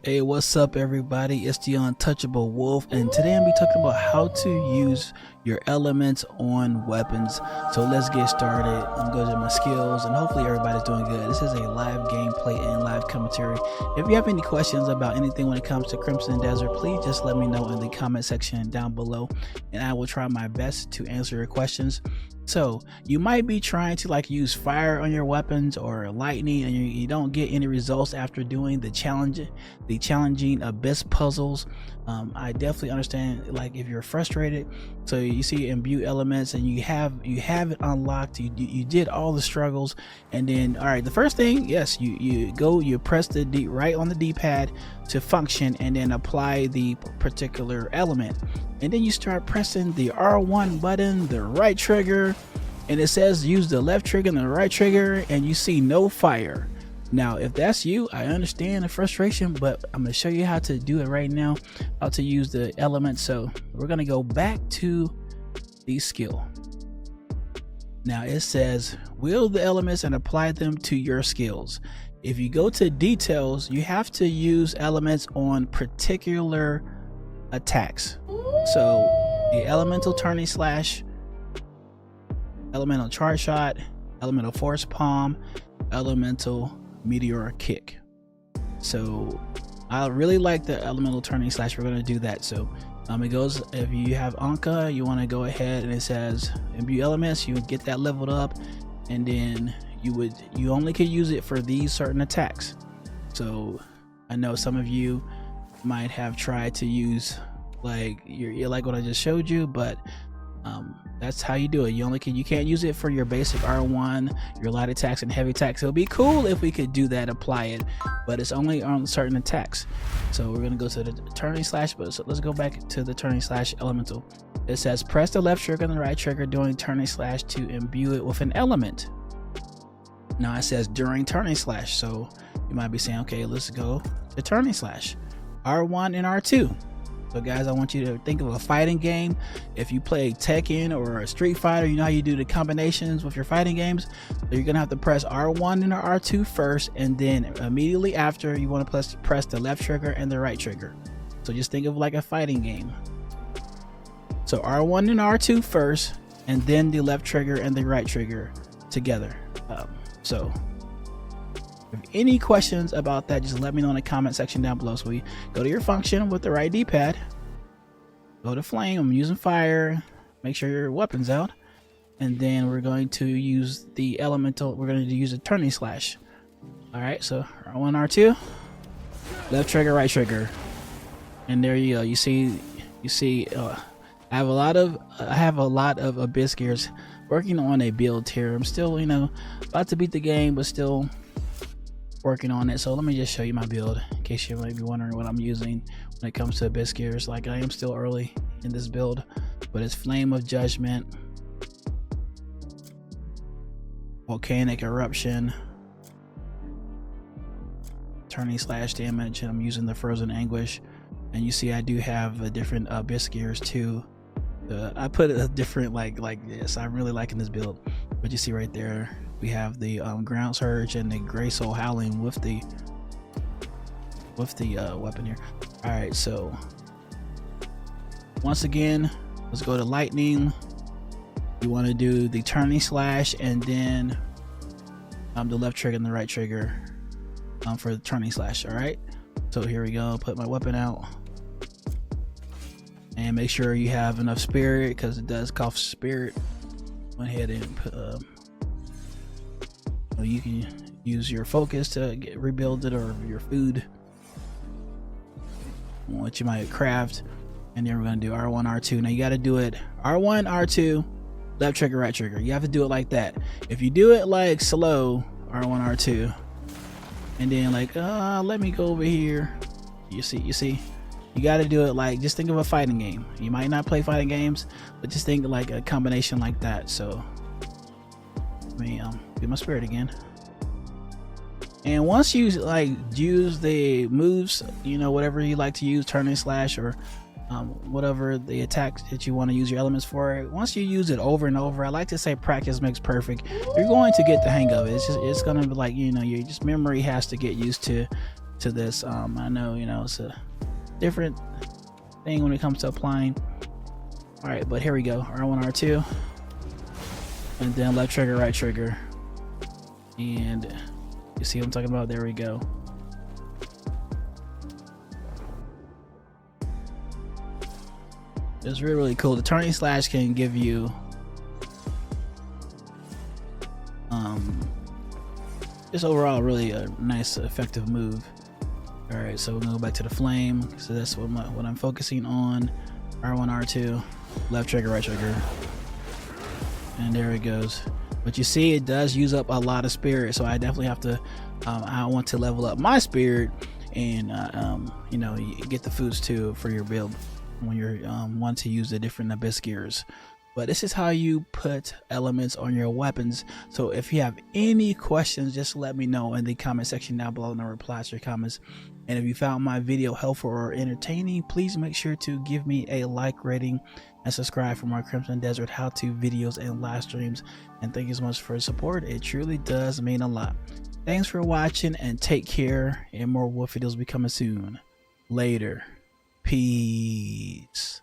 Hey, what's up everybody? It's the Untouchable Wolf, and today I'm be talking about how to use your elements on weapons. So let's get started. I'm going to my skills, and hopefully everybody's doing good. This is a live gameplay and live commentary. If you have any questions about anything when it comes to Crimson Desert, please just let me know in the comment section down below, and I will try my best to answer your questions. So you might be trying to use fire on your weapons or lightning, and you don't get any results after doing the challenging abyss puzzles. I definitely understand if you're frustrated. So you see imbue elements and you have it unlocked, you did all the struggles, and then all right, the first thing, yes, you press the right on the D-pad to function and then apply the particular element, and then you start pressing the R1 button, the right trigger, and it says use the left trigger and the right trigger, and you see no fire. Now if that's you, I understand the frustration, but I'm going to show you how to do it right now, how to use the element. So we're going to go back to the skill. Now it says wield the elements and apply them to your skills. If you go to details, you have to use elements on particular attacks. So the elemental turning slash, elemental charge shot, elemental force palm, elemental meteor kick. So I really like the elemental turning slash. We're going to do that. So it goes, if you have Anka, you want to go ahead and it says imbue elements, you would get that leveled up, and then you only can use it for these certain attacks. So I know some of you might have tried to use you're like what I just showed you, but that's how you do it. You can't use it for your basic R1, your light attacks and heavy attacks. It would be cool if we could do that, apply it, but it's only on certain attacks. So we're gonna go to the turning slash, but so let's go back to the turning slash elemental. It says press the left trigger and the right trigger during turning slash to imbue it with an element. Now it says during turning slash, so you might be saying, okay, let's go to turning slash, R1 and R2. So guys, I want you to think of a fighting game. If you play Tekken or a Street Fighter, you know how you do the combinations with your fighting games. So you're gonna have to press R1 and R2 first, and then immediately after you want to press the left trigger and the right trigger. So just think of like a fighting game. So R1 and R2 first, and then the left trigger and the right trigger together. So if any questions about that, just let me know in the comment section down below. So we go to your function with the right D-pad, go to flame, I'm using fire, make sure your weapon's out, and then we're going to use the elemental, we're going to use a turning slash. All right, so R1, R2, left trigger, right trigger, and there you go. You see I have a lot of abyss gears, working on a build here. I'm still about to beat the game, but still working on it. So let me just show you my build in case you might be wondering what I'm using when it comes to abyss gears. I am still early in this build, but it's Flame of Judgment, Volcanic Eruption, turning slash damage, and I'm using the Frozen Anguish. And you see I do have a different abyss gears too. I put a different like this. I'm really liking this build, but you see right there we have the ground surge and the gray soul howling with the weapon here. All right, so once again, let's go to lightning. You want to do the turning slash and then the left trigger and the right trigger for the turning slash. All right, so here we go. Put my weapon out and make sure you have enough spirit, because it does cost spirit. Went ahead and put you can use your focus to rebuild it, or your food, what you might craft. And then we're going to do R1, R2. Now you got to do it R1, R2, left trigger, right trigger. You have to do it like that. If you do it slow, R1, R2, and then let me go over here, you see you got to do it just think of a fighting game. You might not play fighting games, but just think like a combination like that. So let me get my spirit again. And once you use the moves, whatever you like to use, turning slash or whatever the attack that you want to use your elements for, once you use it over and over, I like to say practice makes perfect. You're going to get the hang of it. It's going to be your memory has to get used to to this. I know, you know, it's a different thing when it comes to applying. All right, but here we go. R1, R2, and then left trigger, right trigger, and you see what I'm talking about? There we go. It's really, really cool. The turning slash can give you just overall really a nice effective move. All right, so we're gonna go back to the flame. So that's what I'm focusing on. R1, R2, left trigger, right trigger, and there it goes. But you see, it does use up a lot of spirit, so I definitely have to I want to level up my spirit, and you know, you get the foods too for your build when you're want to use the different abyss gears. But this is how you put elements on your weapons. So if you have any questions, just let me know in the comment section down below, and I'll reply to your comments. And if you found my video helpful or entertaining, please make sure to give me a like, rating, and subscribe for more Crimson Desert how-to videos and live streams. And thank you so much for your support. It truly does mean a lot. Thanks for watching, and take care, and more wolf videos will be coming soon. Later. Peace.